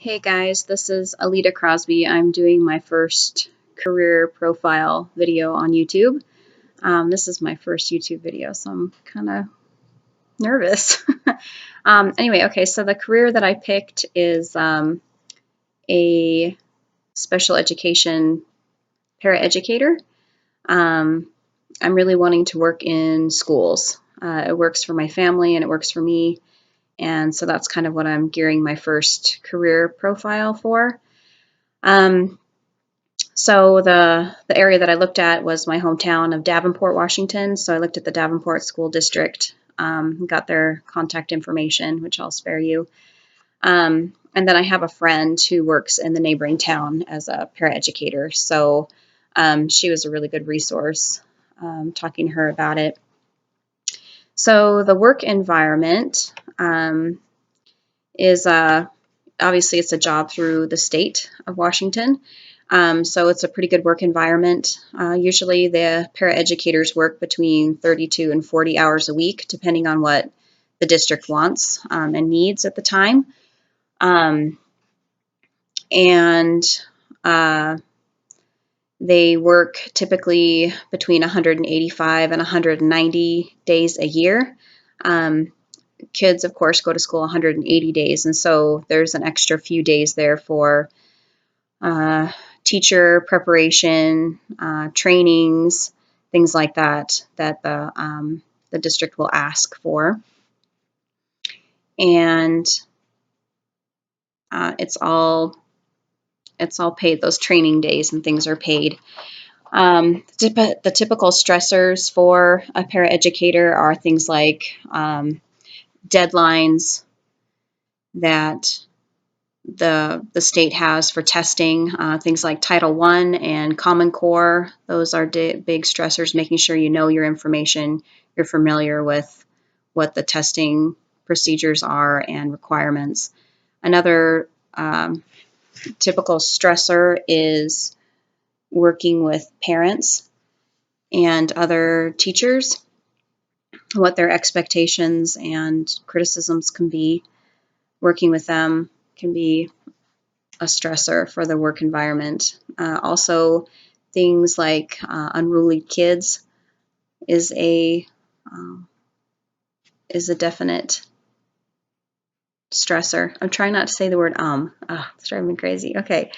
Hey guys, this is Alita Crosby. I'm doing my first career profile video on YouTube. This is my first YouTube video, so I'm kind of nervous. Anyway, okay, so the career that I picked is a special education para-educator. I'm really wanting to work in schools. It works for my family and it works for me. And so that's kind of what I'm gearing my first career profile for. So the area that I looked at was my hometown of Davenport, Washington. So I looked at the Davenport School District, got their contact information, which I'll spare you. And then I have a friend who works in the neighboring town as a paraeducator. So she was a really good resource, talking to her about it. So the work environment is obviously it's a job through the state of Washington. So it's a pretty good work environment. Usually the paraeducators work between 32 and 40 hours a week, depending on what the district wants and needs at the time. They work typically between 185 and 190 days a year. Kids, of course, go to school 180 days, and so there's an extra few days there for teacher preparation, trainings, things like that the district will ask for. And it's all paid. Those training days and things are paid. The typical stressors for a paraeducator are things like deadlines that the state has for testing, things like Title I and Common Core. Those are big stressors, making sure you know your information, you're familiar with what the testing procedures are and requirements. Another typical stressor is working with parents and other teachers, what their expectations and criticisms can be. Working with them can be a stressor for the work environment. Also, things like unruly kids is a definite stressor. I'm trying not to say the word it's driving me crazy. Okay.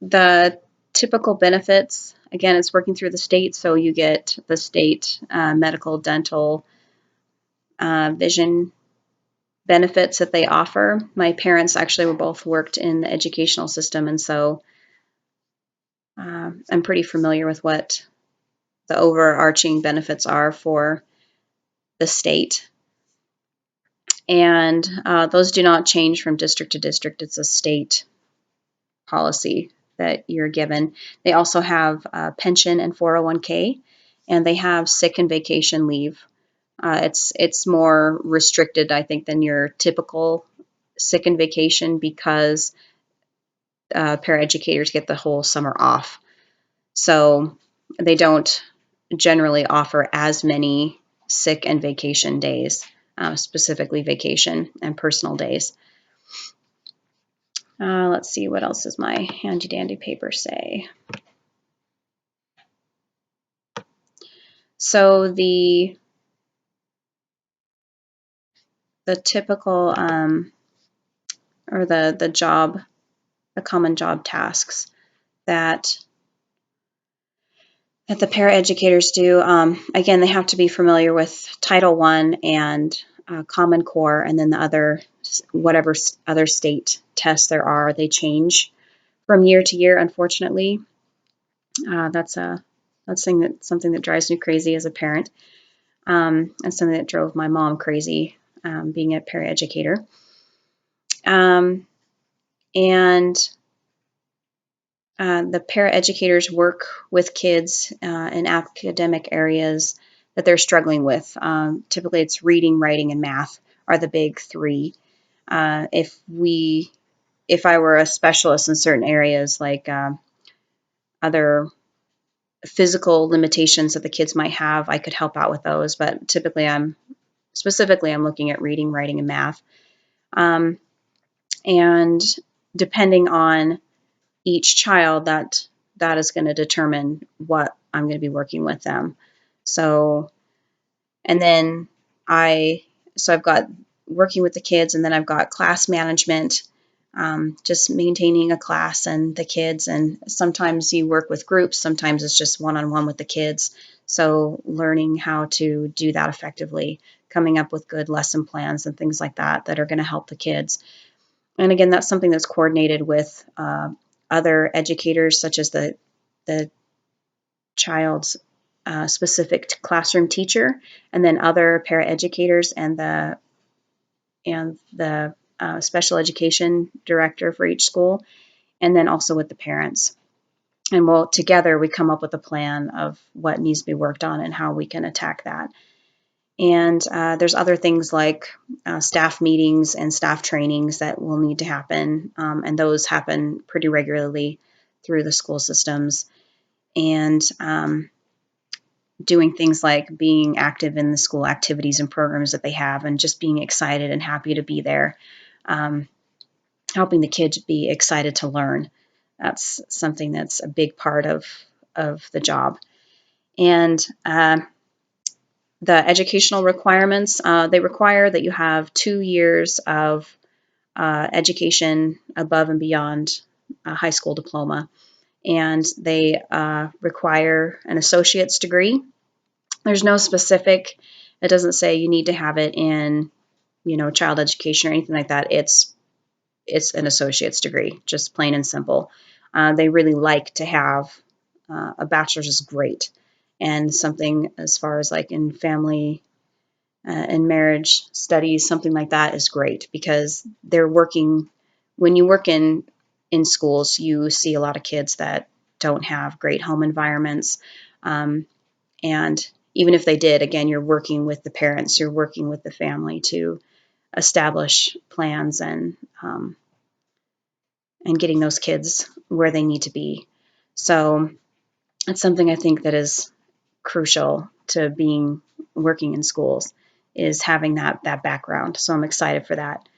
The typical benefits, again, it's working through the state, so you get the state medical, dental, vision benefits that they offer. My parents actually were both worked in the educational system, and so I'm pretty familiar with what the overarching benefits are for the state. And those do not change from district to district. It's a state policy that you're given. They also have pension and 401k, and they have sick and vacation leave. It's more restricted, I think, than your typical sick and vacation because paraeducators get the whole summer off. So they don't generally offer as many sick and vacation days, specifically vacation and personal days. Let's see, what else does my handy dandy paper say? So the typical or the common job tasks that the paraeducators do, again, they have to be familiar with Title I and Common Core, and then whatever other state tests there are. They change from year to year, unfortunately. That's something that drives me crazy as a parent, and something that drove my mom crazy, being a paraeducator. The paraeducators work with kids in academic areas that they're struggling with. Typically, it's reading, writing, and math are the big three. If I were a specialist in certain areas, like other physical limitations that the kids might have, I could help out with those. But typically, I'm looking at reading, writing, and math. And depending on each child, that is going to determine what I'm going to be working with them. So, and then I've got working with the kids, and then I've got class management, just maintaining a class and the kids. And sometimes you work with groups, sometimes it's just one-on-one with the kids. So learning how to do that effectively, coming up with good lesson plans and things like that that are going to help the kids. And again, that's something that's coordinated with other educators, such as the child's specific classroom teacher, and then other para-educators and the special education director for each school, and then also with the parents. And together we come up with a plan of what needs to be worked on and how we can attack that. And there's other things like staff meetings and staff trainings that will need to happen, and those happen pretty regularly through the school systems. And doing things like being active in the school activities and programs that they have, and just being excited and happy to be there, helping the kids be excited to learn. That's something that's a big part of the job. And the educational requirements, they require that you have 2 years of education above and beyond a high school diploma. And they require an associate's degree. There's no specific, it doesn't say you need to have it in, child education or anything like that. It's an associate's degree, just plain and simple. They really like to have a bachelor's is great. And something as far as like in family and marriage studies, something like that is great, because they're working, when you work in schools, you see a lot of kids that don't have great home environments. And even if they did, again, you're working with the parents, you're working with the family to establish plans and getting those kids where they need to be. So it's something I think that is crucial to working in schools, is having that background. So I'm excited for that.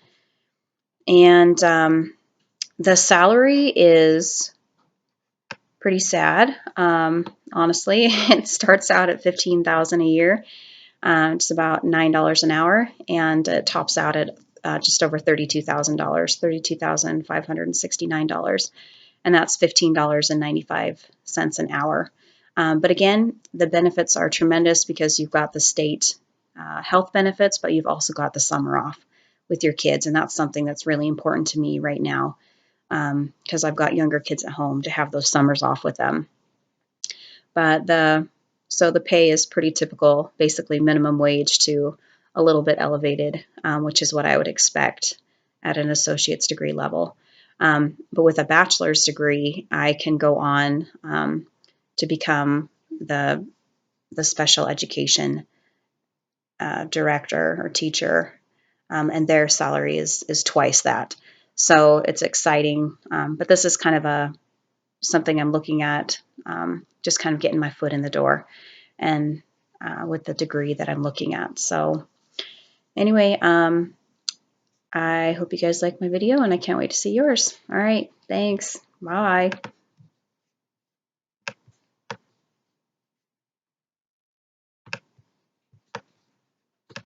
And the salary is pretty sad. Honestly, it starts out at $15,000 a year. It's about $9 an hour, and it tops out at just over $32,000, $32,569, and that's $15.95 an hour. But again, the benefits are tremendous, because you've got the state health benefits, but you've also got the summer off with your kids, and that's something that's really important to me right now, because I've got younger kids at home, to have those summers off with them. But the pay is pretty typical, basically minimum wage to a little bit elevated, which is what I would expect at an associate's degree level. But with a bachelor's degree, I can go on to become the special education director or teacher, and their salary is twice that. So it's exciting. But this is kind of something I'm looking at, just kind of getting my foot in the door, and with the degree that I'm looking at. So anyway, I hope you guys like my video, and I can't wait to see yours. All right, thanks. Bye.